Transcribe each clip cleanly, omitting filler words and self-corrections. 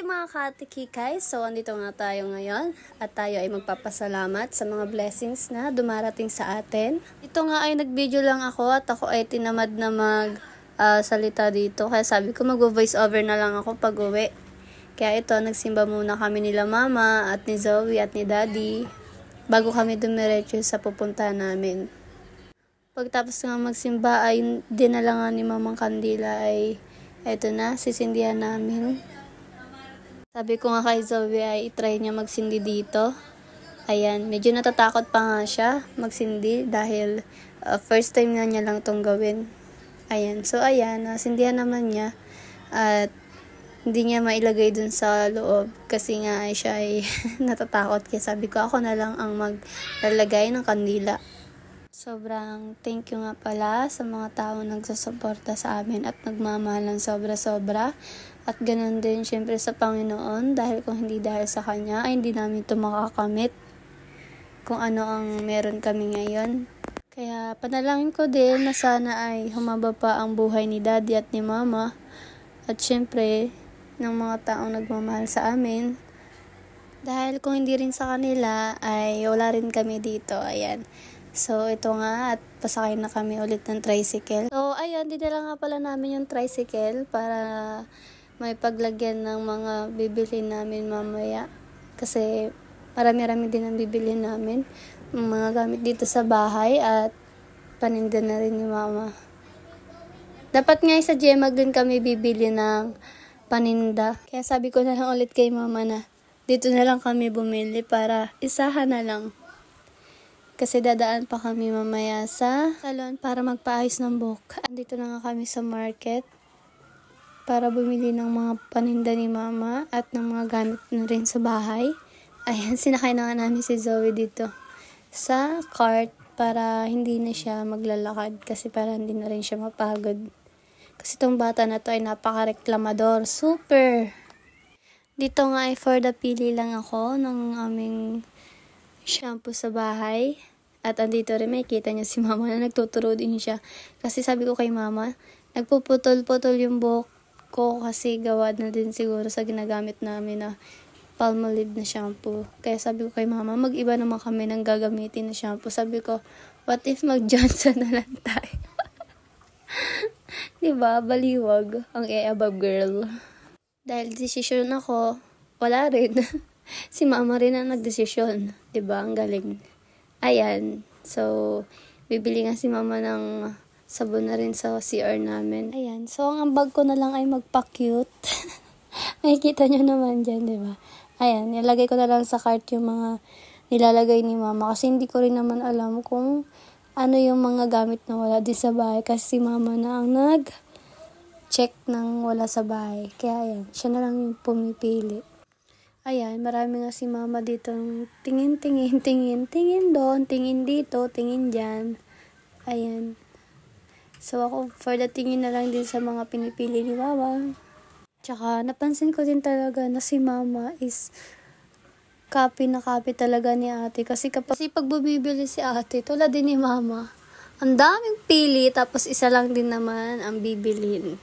ating mga katikikay, so andito nga tayo ngayon at tayo ay magpapasalamat sa mga blessings na dumarating sa atin. Ito nga ay nag-video lang ako at ako ay tinamad na salita dito, kaya sabi ko mag-voice over na lang ako pag uwi. Kaya ito, nagsimba muna kami nila mama at ni Zoe at ni daddy bago kami dumiretso sa pupunta namin. Pagtapos nga magsimba ay dinala nga ni mamang kandila ay eto na, sisindihan namin. Sabi ko nga kay Zoe ay try niya magsindi dito. Ayan, medyo natatakot pa nga siya magsindi dahil first time nga niya lang tong gawin. Ayan, so ayan, sindihan naman niya at hindi niya mailagay dun sa loob kasi nga ay siya ay natatakot. Kaya sabi ko ako na lang ang maglalagay ng kandila. Sobrang thank you nga pala sa mga tao nagsusuporta sa amin at nagmamahal ng sobra-sobra. At ganun din syempre sa Panginoon, dahil kung hindi dahil sa Kanya ay hindi namin ito makakamit kung ano ang meron kami ngayon. Kaya panalangin ko din na sana ay humaba pa ang buhay ni Daddy at ni Mama at syempre ng mga taong nagmamahal sa amin. Dahil kung hindi rin sa kanila ay wala rin kami dito. Ayan. So, ito nga at pasakay na kami ulit ng tricycle. So, ayun, dinala nga pala namin yung tricycle para may paglagyan ng mga bibili namin mamaya. Kasi marami-rami din ang bibili namin. Mga gamit dito sa bahay at paninda na rin ni mama. Dapat nga sa Gemag din kami bibili ng paninda. Kaya sabi ko na lang ulit kay mama na dito na lang kami bumili para isahan na lang. Kasi dadaan pa kami mamaya sa salon para magpaayos ng buhok. Andito na nga kami sa market para bumili ng mga paninda ni mama at ng mga gamit na rin sa bahay. Ayan, sinakay na nga namin si Zoe dito sa cart para hindi na siya maglalakad kasi para hindi na rin siya mapagod. Kasi itong bata na to ay napaka-reklamador. Super! Dito nga ay for the pili lang ako ng aming shampoo sa bahay. At andito rin may kita niya si mama na nagtuturo din siya. Kasi sabi ko kay mama, nagpuputol-putol yung buhok ko kasi gawa na din siguro sa ginagamit namin na Palmolive na shampoo. Kaya sabi ko kay mama, mag-iba naman kami ng gagamitin na shampoo. Sabi ko, what if mag-Johnson na lang tayo? Diba? Baliwag ang above girl. Dahil desisyon ako, wala rin. Si mama rin ang nagdesisyon. Diba? Ang galing. Ayan. So, bibili nga si mama ng sabon na rin sa CR namin. Ayan. So, ang ambag ko na lang ay magpa-cute. Makikita nyo naman dyan, diba? Ayan. Nilagay ko na lang sa cart yung mga nilalagay ni mama. Kasi hindi ko rin naman alam kung ano yung mga gamit na wala din sa bahay. Kasi si mama na ang nag-check ng wala sa bahay. Kaya ayan. Siya na lang yung pumipili. Ayan, marami nga si mama dito. Tingin doon, tingin dito, tingin dyan. Ayan. So ako, for the tingin na lang din sa mga pinipili ni mama. Tsaka, napansin ko din talaga na si mama is copy na copy talaga ni ate. Kasi pag bumibili si ate, tulad din ni mama. Ang daming pili, tapos isa lang din naman ang bibilhin.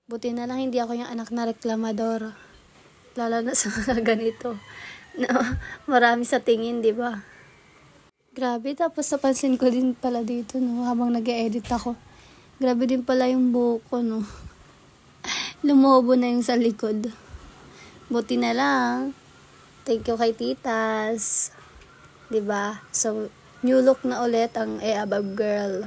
Buti na lang hindi ako yung anak na reklamador. Lalo na sa mga ganito. No, marami sa tingin, di ba? Grabe, tapos napansin ko din pala dito, no, habang nag-e-edit ako. Grabe din pala yung buhok ko, no. Lumubo na yung sa likod. Buti na lang. Thank you kay titas. Di ba? So, new look na ulit ang above girl.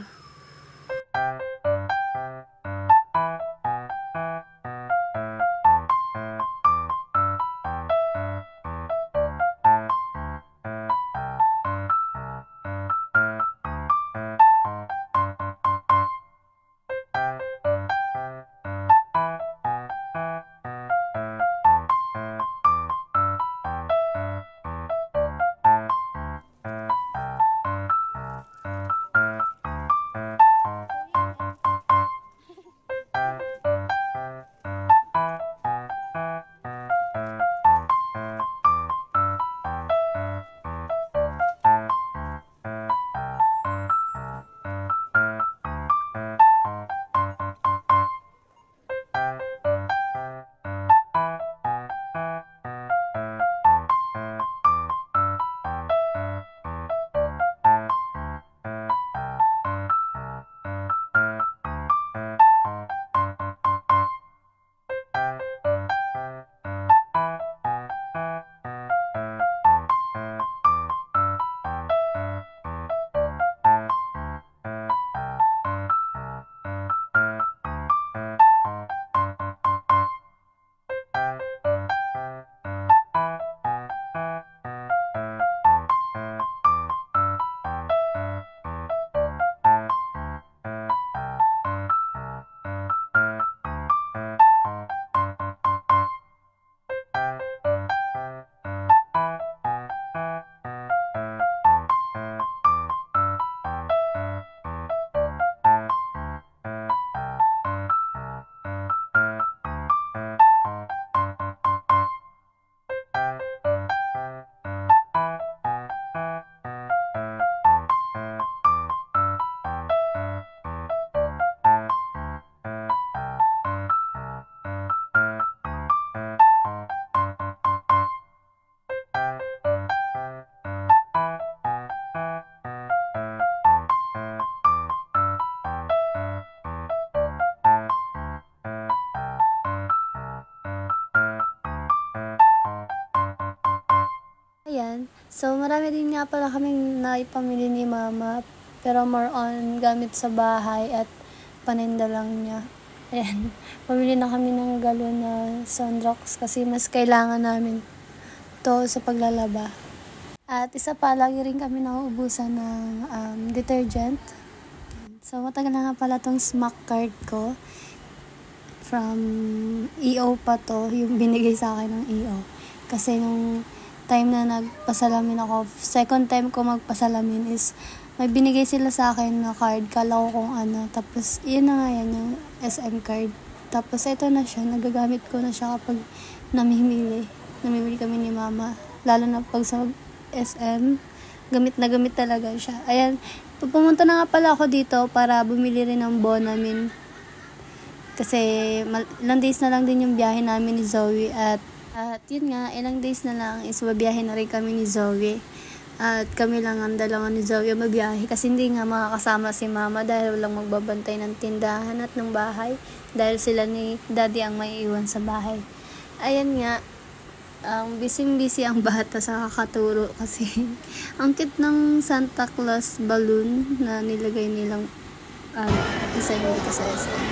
ayan. So, marami din nga pala kaming naipamili ni mama. Pero more on gamit sa bahay at paninda lang niya. Ayan. Pamili na kami ng galon na Sunrox kasi mas kailangan namin to sa paglalaba. At isa pa, lagi rin kami nauubusan ng detergent. So, matagal na nga pala tong smack card ko. From EO pa to, yung binigay sa akin ng EO. Kasi nung time na nagpasalamin ako, second time ko magpasalamin is, may binigay sila sa akin na card, kala ko kung ano. Tapos, yun na nga yan, yung SM card. Tapos, ito na siya, nagagamit ko na siya kapag namimili. Namimili kami ni mama. Lalo na pag sa SM, gamit na gamit talaga siya. Ayan, pumunta na nga pala ako dito para bumili rin ng Bonamin. Kasi ilang days na lang din yung biyahe namin ni Zoe. At yun nga, ilang days na lang is babiyahe na rin kami ni Zoe. At kami lang ang dalawa ni Zoe mabiyahe. Kasi hindi nga makakasama si mama dahil walang magbabantay ng tindahan at ng bahay. Dahil sila ni daddy ang may iwan sa bahay. Ayan nga, busy ang bata sa kakaturo kasi ang cute ng Santa Claus balloon na nilagay nilang design dito sa SM.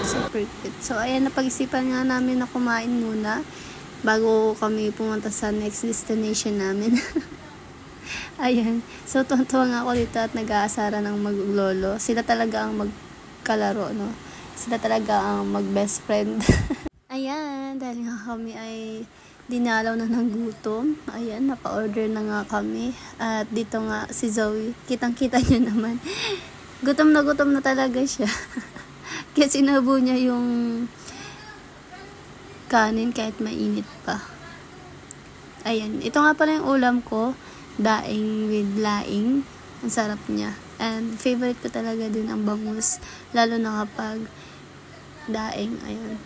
Super cute. So, ayan, napag-isipan nga namin na kumain muna bago kami pumunta sa next destination namin. Ayan. So, tuwan-tuwa nga ako dito at nag-aasara ng maglolo. Sila talaga ang magkalaro, no? Sila talaga ang mag-best friend. Ayan, dahil nga kami ay dinalaw na ng gutom. Ayan, napa-order na nga kami. At dito nga si Zoe, kitang-kita niyo naman. Gutom na talaga siya. Kaya sinabo niya yung kanin kahit mainit pa. Ayan, ito nga pala yung ulam ko. Daing with laing. Ang sarap niya. And favorite ko talaga din ang bangus. Lalo na kapag daing. Ayan.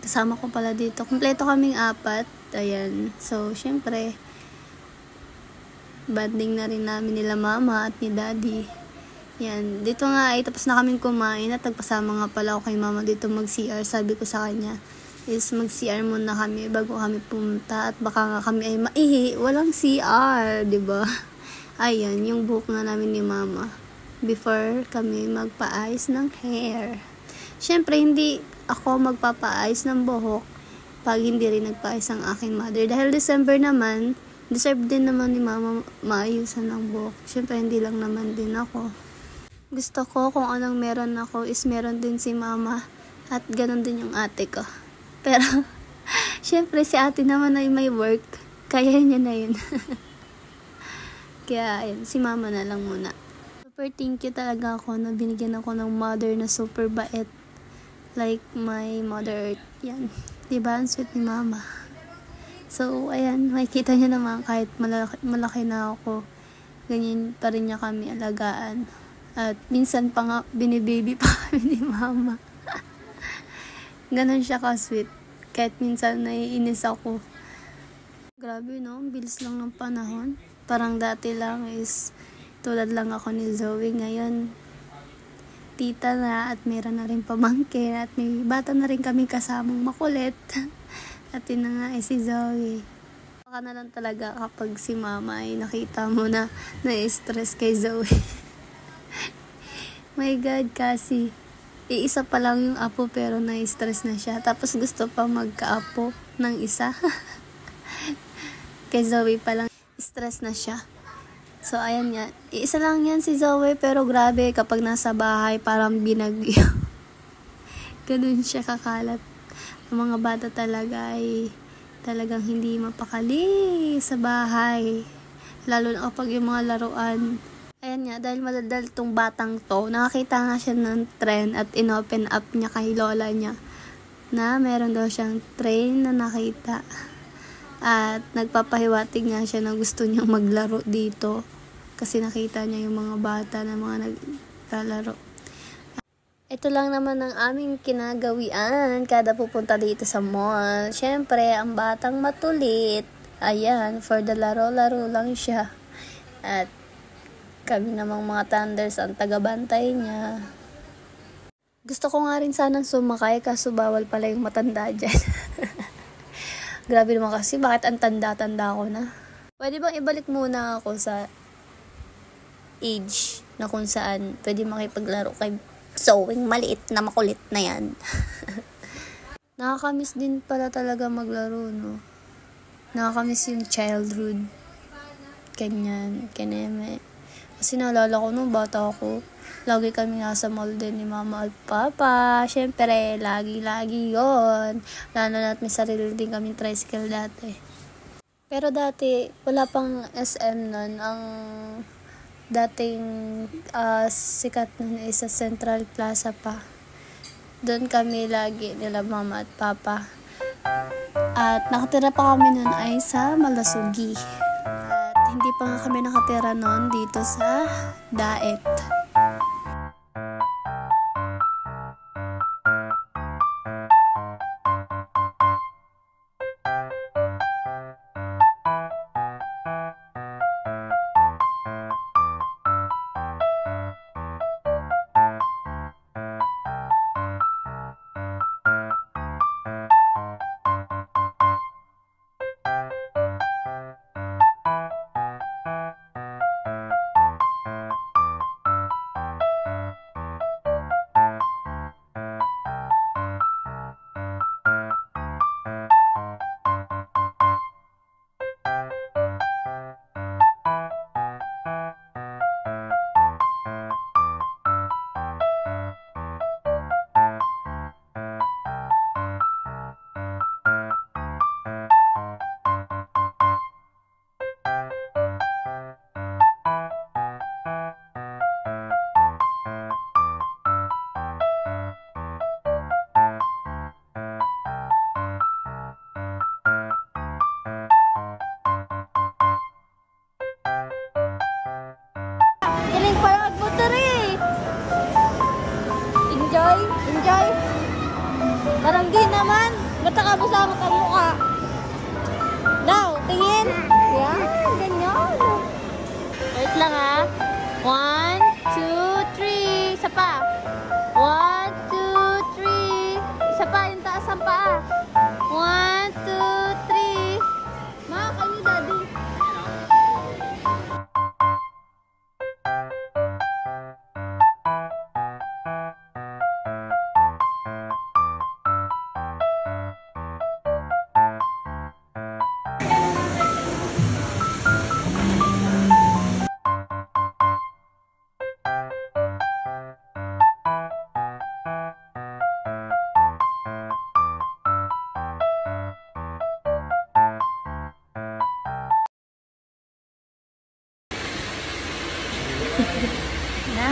Kasama ko pala dito. Kompleto kaming 4. Ayan. So, syempre, banding na rin namin nila mama at ni daddy. Yan. Dito nga ay tapos na kaming kumain at nagpasama nga pala ako kay mama dito mag-CR. Sabi ko sa kanya is mag-CR muna kami bago kami pumunta at baka nga kami ay maihi. Walang CR, diba? Ayan, yung buhok nga namin ni mama before kami magpa-ayos ng hair. Syempre, hindi ako magpapa-ayos ng buhok pag hindi rin nagpa-ayos ang aking mother. Dahil December naman, deserve din naman ni mama maayusan ng buhok. Syempre, hindi lang naman din ako. Gusto ko kung anong meron ako is meron din si mama at ganun din yung ate ko. Pero, syempre si ate naman ay may work. Kaya niya na yun. Kaya, ayun, si mama na lang muna. Super thank you talaga ako na binigyan ako ng mother na super bait. Like my mother earth. Yan. Diba? Ang sweet ni mama. So, ayan, makikita niyo naman kahit malaki na ako. Ganyan pa rin niya kami alagaan. At minsan pa nga, binibaby pa kami ni mama. Ganon siya ka-sweet. Kahit minsan naiinis ako. Grabe, no? Bilis lang ng panahon. Parang dati lang is tulad lang ako ni Zoe. Ngayon, tita na at meron na rin pamangkin at may bata na rin kami kasamang makulit. At yun na nga si Zoe. Baka na lang talaga kapag si mama ay nakita mo na na-stress kay Zoe. My God, kasi iisa pa lang yung apo pero na-stress na siya. Tapos gusto pa magka-apo ng isa. Kay Zoe pa lang, stress na siya. So, ayan nga. Iisa lang yan si Zoe pero grabe kapag nasa bahay parang binagyo. Ganun siya kakalat. Ang mga bata talaga ay talagang hindi mapakali sa bahay. Lalo na kapag yung mga laruan. Ayan nga, dahil madadal tong batang to, nakakita nga siya ng trend at inopen up niya kay lola niya na meron daw siyang train na nakita. At nagpapahiwatig nga siya na gusto niyang maglaro dito kasi nakita niya yung mga bata na mga naglalaro. Ito lang naman ang aming kinagawian kada pupunta dito sa mall. Syempre, ang batang matulit. Ayan, for the laro-laro lang siya. At kami namang mga thunders ang tagabantay niya. Gusto ko nga rin sanang sumakay kaso bawal pala yung matanda dyan. Grabe naman kasi, bakit ang tanda-tanda ko na? Pwede bang ibalik muna ako sa age na kung saan pwede makipaglaro kay Zoeng maliit na makulit na yan. Nakakamiss din pala talaga maglaro, no? Nakakamiss yung childhood. Ganyan, kineme. Kasi naalala ko nung bata ako, lagi kami nasa mall din ni mama at papa. Syempre, lagi-lagi yon. Lalo na't may sarili din kaming tricycle dati. Pero dati, wala pang SM nun. Ang dating sikat nun is sa Central Plaza pa. Doon kami lagi nila mama at papa. At nakatira pa kami nun ay sa Malasugi. At hindi pa nga kami nakatira nun dito sa Daet. Galing pala magmotor eh. Enjoy. Parang di naman. Ba't nakabusama ka mukha? Daw, tingin. Yan, ganyan. Wait lang ha. 1, 2, 3. Isa pa. 1, 2, 3. Isa pa, yung taas ang paa. 1, 2, 3. Ma, kayo daddy. Na.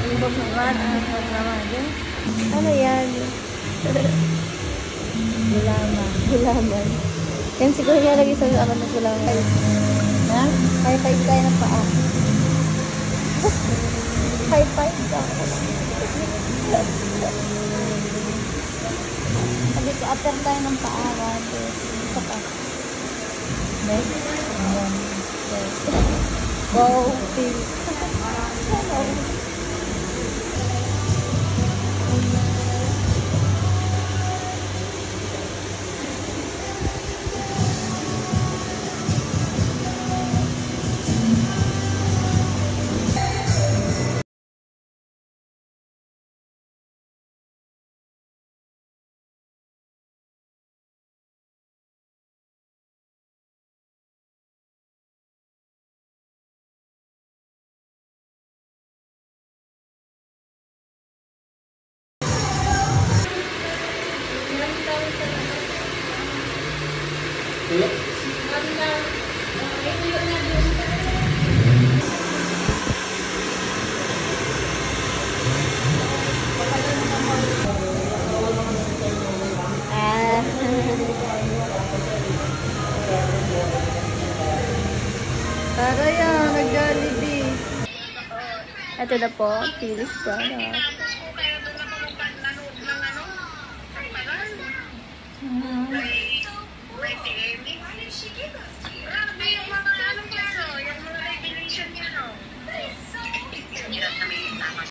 Ibog naman. Ano yan? Gulaman. Yan siguro niya lagi sa akin ng gulaman. Ha? High five tayo ng paa. High five ka. Sabi ko, upper tayo ng paa. 1, 2, 3. Isa pa. Next. Wow, feel. Para yan, nag-Jollibee. Ito na po, Phyllis product.